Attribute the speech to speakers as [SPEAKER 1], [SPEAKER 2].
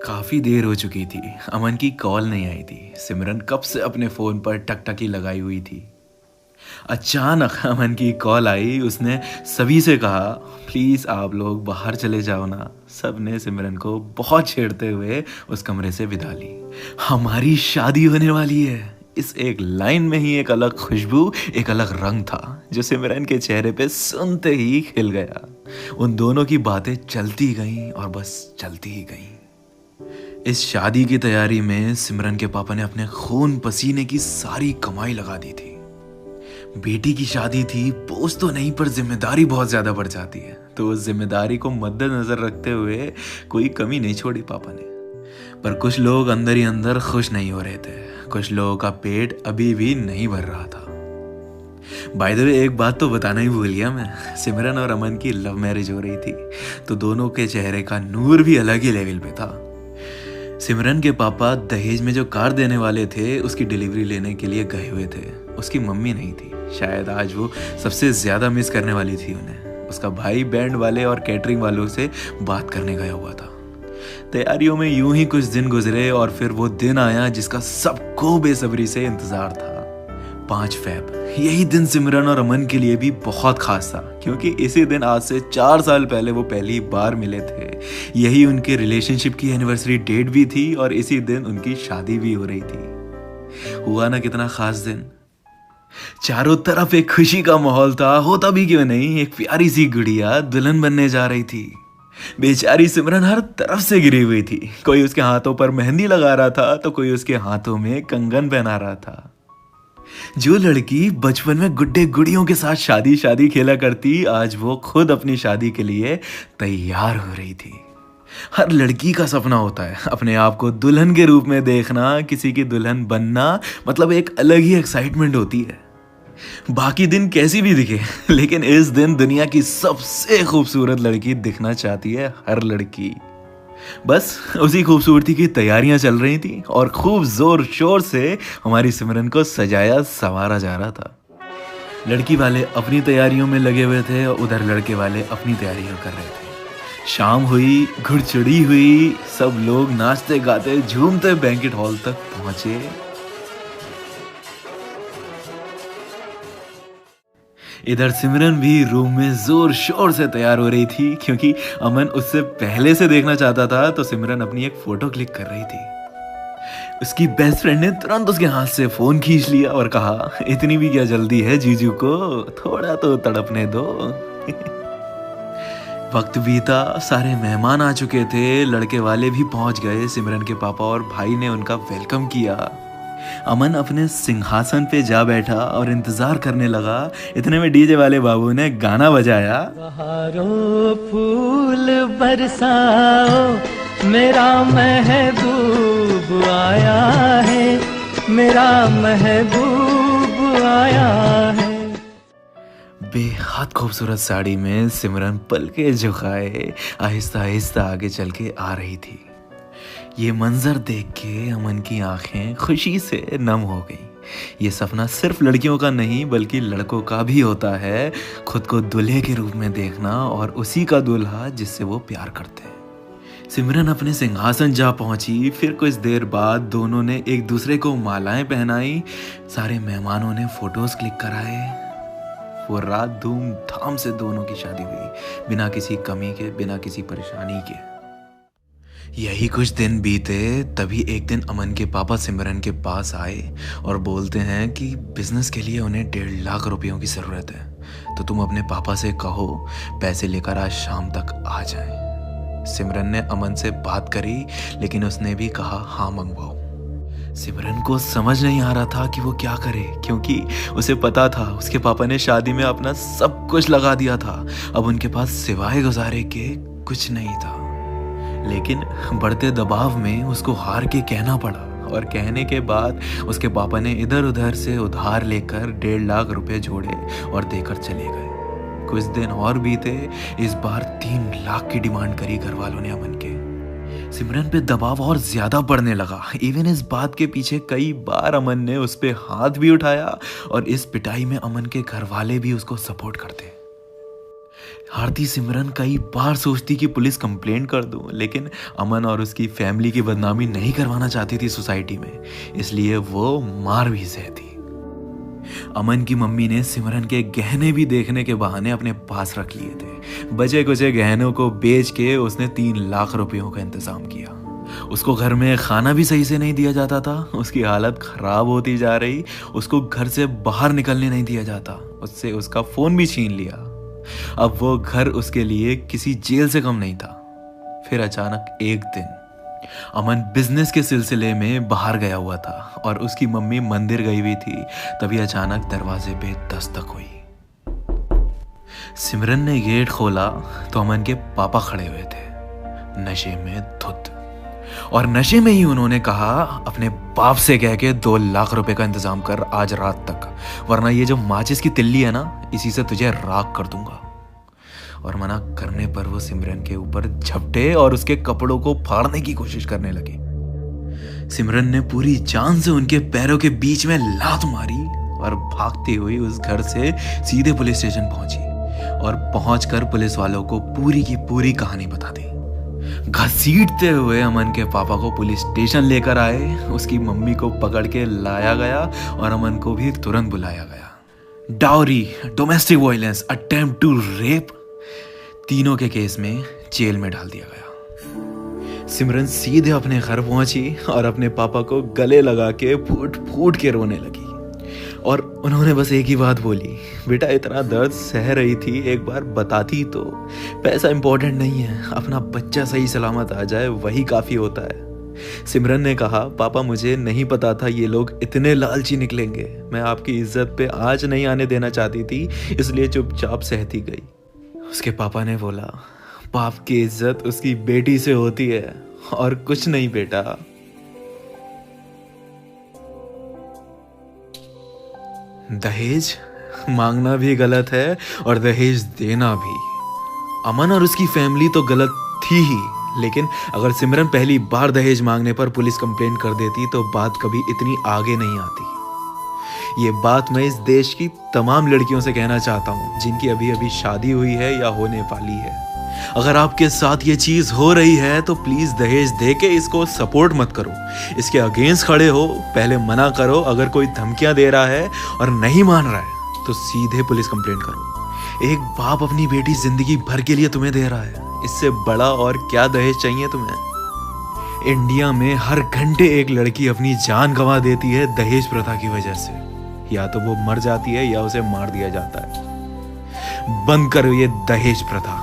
[SPEAKER 1] काफी देर हो चुकी थी। अमन की कॉल नहीं आई थी। सिमरन कब से अपने फोन पर टकटकी लगाई हुई थी। अचानक अमन की कॉल आई। उसने सभी से कहा, प्लीज आप लोग बाहर चले जाओ ना। सब ने सिमरन को बहुत छेड़ते हुए उस कमरे से विदा ली। हमारी शादी होने वाली है, इस एक लाइन में ही एक अलग खुशबू, एक अलग रंग था जो सिमरन के चेहरे पे सुनते ही खिल गया। उन दोनों की बातें चलती गईं और बस चलती ही गईं। इस शादी की तैयारी में सिमरन के पापा ने अपने खून पसीने की सारी कमाई लगा दी थी। बेटी की शादी थी, बोझ तो नहीं पर जिम्मेदारी बहुत ज्यादा बढ़ जाती है, तो उस जिम्मेदारी को मद्देनजर रखते हुए कोई कमी नहीं छोड़ी पापा ने। पर कुछ लोग अंदर ही अंदर खुश नहीं हो रहे थे। कुछ लोगों का पेट अभी भी नहीं भर रहा था। बाय द वे, एक बात तो बताना ही भूल गया मैं। सिमरन और अमन की लव मैरिज हो रही थी, तो दोनों के चेहरे का नूर भी अलग ही लेवल पे था। सिमरन के पापा दहेज में जो कार देने वाले थे, उसकी डिलीवरी लेने के लिए गए हुए थे। उसकी मम्मी नहीं थी। शायद आज वो सबसे ज्यादा मिस करने वाली थी उन्हें। उसका भाई बैंड वाले और कैटरिंग वालों से बात करने गया हुआ था। तैयारियों में यूं ही कुछ दिन गुजरे और फिर वो दिन आया जिसका सबको बेसब्री से इंतजार था। 5 फैब। यही दिन सिमरन और अमन के लिए भी बहुत खास था, क्योंकि इसी दिन आज से 4 साल पहले वो पहली बार मिले थे। यही उनके रिलेशनशिप की एनिवर्सरी डेट भी थी और इसी दिन उनकी शादी भी हो रही थी। हुआ ना कितना खास दिन। चारों तरफ एक खुशी का माहौल था। होता भी क्यों नहीं, एक प्यारी सी गुड़िया दुल्हन बनने जा रही थी। बेचारी सिमरन हर तरफ से गिरी हुई थी। कोई उसके हाथों पर मेहंदी लगा रहा था, तो कोई उसके हाथों में कंगन पहना रहा था। जो लड़की बचपन में गुड्डे गुड़ियों के साथ शादी शादी खेला करती, आज वो खुद अपनी शादी के लिए तैयार हो रही थी। हर लड़की का सपना होता है अपने आप को दुल्हन के रूप में देखना, किसी की दुल्हन बनना। मतलब एक अलग ही एक्साइटमेंट होती है। बाकी दिन कैसी भी दिखे, लेकिन इस दिन दुनिया की सबसे खूबसूरत लड़की दिखना चाहती है हर लड़की। बस उसी खूबसूरती की तैयारियां चल रही थी और खूब जोर शोर से हमारी सिमरन को सजाया संवारा जा रहा था। लड़की वाले अपनी तैयारियों में लगे हुए थे और उधर लड़के वाले अपनी तैयारियां कर रहे थे। शाम हुई, घुड़चड़ी हुई, सब लोग नाचते गाते झूमते बैंकेट हॉल तक पहुंचे। इधर सिमरन भी रूम में जोर शोर से तैयार हो रही थी, क्योंकि अमन उससे पहले से देखना चाहता था, तो सिमरन अपनी एक फोटो क्लिक कर रही थी। उसकी बेस्ट फ्रेंड ने तुरंत उसके हाथ से फोन खींच लिया और कहा, इतनी भी क्या जल्दी है जीजू को, थोड़ा तो तड़पने दो। वक्त बीता, सारे मेहमान आ चुके थे। लड़के वाले भी पहुंच गए। सिमरन के पापा और भाई ने उनका वेलकम किया। अमन अपने सिंहासन पे जा बैठा और इंतजार करने लगा। इतने में डीजे वाले बाबू ने गाना बजाया।
[SPEAKER 2] बहारों फूल बरसाओ, मेरा महबूब आया है, मेरा महबूब आया है।
[SPEAKER 1] बेहद खूबसूरत साड़ी में सिमरन पलके झुकाए आहिस्ता आहिस्ता आगे चल के आ रही थी। ये मंजर देख के अमन की आंखें खुशी से नम हो गई। ये सपना सिर्फ लड़कियों का नहीं बल्कि लड़कों का भी होता है, खुद को दूल्हे के रूप में देखना और उसी का दूल्हा जिससे वो प्यार करते हैं। सिमरन अपने सिंहासन जा पहुंची। फिर कुछ देर बाद दोनों ने एक दूसरे को मालाएं पहनाई। सारे मेहमानों ने फोटोज क्लिक कराए। वो रात धूमधाम से दोनों की शादी हुई, बिना किसी कमी के, बिना किसी परेशानी के। यही कुछ दिन बीते, तभी एक दिन अमन के पापा सिमरन के पास आए और बोलते हैं कि बिजनेस के लिए उन्हें 1.5 लाख रुपयों की ज़रूरत है, तो तुम अपने पापा से कहो पैसे लेकर आज शाम तक आ जाएं। सिमरन ने अमन से बात करी, लेकिन उसने भी कहा हाँ मंगवाओ। सिमरन को समझ नहीं आ रहा था कि वो क्या करे, क्योंकि उसे पता था उसके पापा ने शादी में अपना सब कुछ लगा दिया था। अब उनके पास सिवाय गुजारे के कुछ नहीं था। लेकिन बढ़ते दबाव में उसको हार के कहना पड़ा, और कहने के बाद उसके पापा ने इधर उधर से उधार लेकर 1.5 लाख रुपए जोड़े और देकर चले गए। कुछ दिन और बीते। इस बार 3 लाख की डिमांड करी घर वालों ने अमन के। सिमरन पे दबाव और ज्यादा बढ़ने लगा। इवन इस बात के पीछे कई बार अमन ने उस पे हाथ भी उठाया और इस पिटाई में अमन के घर वाले भी उसको सपोर्ट करते। आरती सिमरन कई बार सोचती कि पुलिस कंप्लेंट कर दूं, लेकिन अमन और उसकी फैमिली की बदनामी नहीं करवाना चाहती थी सोसाइटी में, इसलिए वो मार भी सहती। अमन की मम्मी ने सिमरन के गहने भी देखने के बहाने अपने पास रख लिए थे। बचे कुचे गहनों को बेच के उसने 3 लाख रुपयों का इंतजाम किया। उसको घर में खाना भी सही से नहीं दिया जाता था, उसकी हालत खराब होती जा रही, उसको घर से बाहर निकलने नहीं दिया जाता, उससे उसका फोन भी छीन लिया। अब वो घर उसके लिए किसी जेल से कम नहीं था। फिर अचानक एक दिन अमन बिजनेस के सिलसिले में बाहर गया हुआ था और उसकी मम्मी मंदिर गई हुई थी। तभी अचानक दरवाजे पे दस्तक हुई। सिमरन ने गेट खोला तो अमन के पापा खड़े हुए थे, नशे में धुत, और नशे में ही उन्होंने कहा, अपने बाप से कह के 2 लाख रुपए का इंतजाम कर आज रात तक, वरना ये जो माचिस की तिल्ली है ना, इसी से तुझे राख कर दूंगा। और मना करने पर वो सिमरन के ऊपर झपटे और उसके कपड़ों को फाड़ने की कोशिश करने लगी। सिमरन ने पूरी जान से उनके पैरों के बीच में लात मारी और भागती हुई उस घर से सीधे पुलिस स्टेशन पहुंची और पहुंचकर पुलिस वालों को पूरी की पूरी कहानी बता दी। घसीटते हुए अमन के पापा को पुलिस स्टेशन लेकर आए, उसकी मम्मी को पकड़ के लाया गया और अमन को भी तुरंत बुलाया गया। Dowry, domestic violence, attempt to rape, तीनों के केस में जेल में डाल दिया गया। सिमरन सीधे अपने घर पहुंची और अपने पापा को गले लगा के फूट फूट के रोने लगी और उन्होंने बस एक ही बात बोली, बेटा इतना दर्द सह रही थी, एक बार बताती तो। पैसा इंपॉर्टेंट नहीं है, अपना बच्चा सही सलामत आ जाए वही काफी होता है। सिमरन ने कहा, पापा मुझे नहीं पता था ये लोग इतने लालची निकलेंगे। मैं आपकी इज्जत पे आँच नहीं आने देना चाहती थी, इसलिए चुपचाप सहती गई। उसके पापा ने बोला, बाप की इज्जत उसकी बेटी से होती है और कुछ नहीं बेटा। दहेज मांगना भी गलत है और दहेज देना भी। अमन और उसकी फैमिली तो गलत थी ही, लेकिन अगर सिमरन पहली बार दहेज मांगने पर पुलिस कंप्लेंट कर देती तो बात कभी इतनी आगे नहीं आती। ये बात मैं इस देश की तमाम लड़कियों से कहना चाहता हूँ जिनकी अभी अभी शादी हुई है या होने वाली है। अगर आपके साथ ये चीज हो रही है तो प्लीज दहेज दे के इसको सपोर्ट मत करो, इसके अगेंस्ट खड़े हो। पहले मना करो, अगर कोई धमकियां दे रहा है और नहीं मान रहा है तो सीधे पुलिस कंप्लेंट करो। एक बाप अपनी बेटी जिंदगी भर के लिए तुम्हें दे रहा है, इससे बड़ा और क्या दहेज चाहिए तुम्हें। इंडिया में हर घंटे एक लड़की अपनी जान गंवा देती है दहेज प्रथा की वजह से। या तो वो मर जाती है या उसे मार दिया जाता है। बंद करो ये दहेज प्रथा।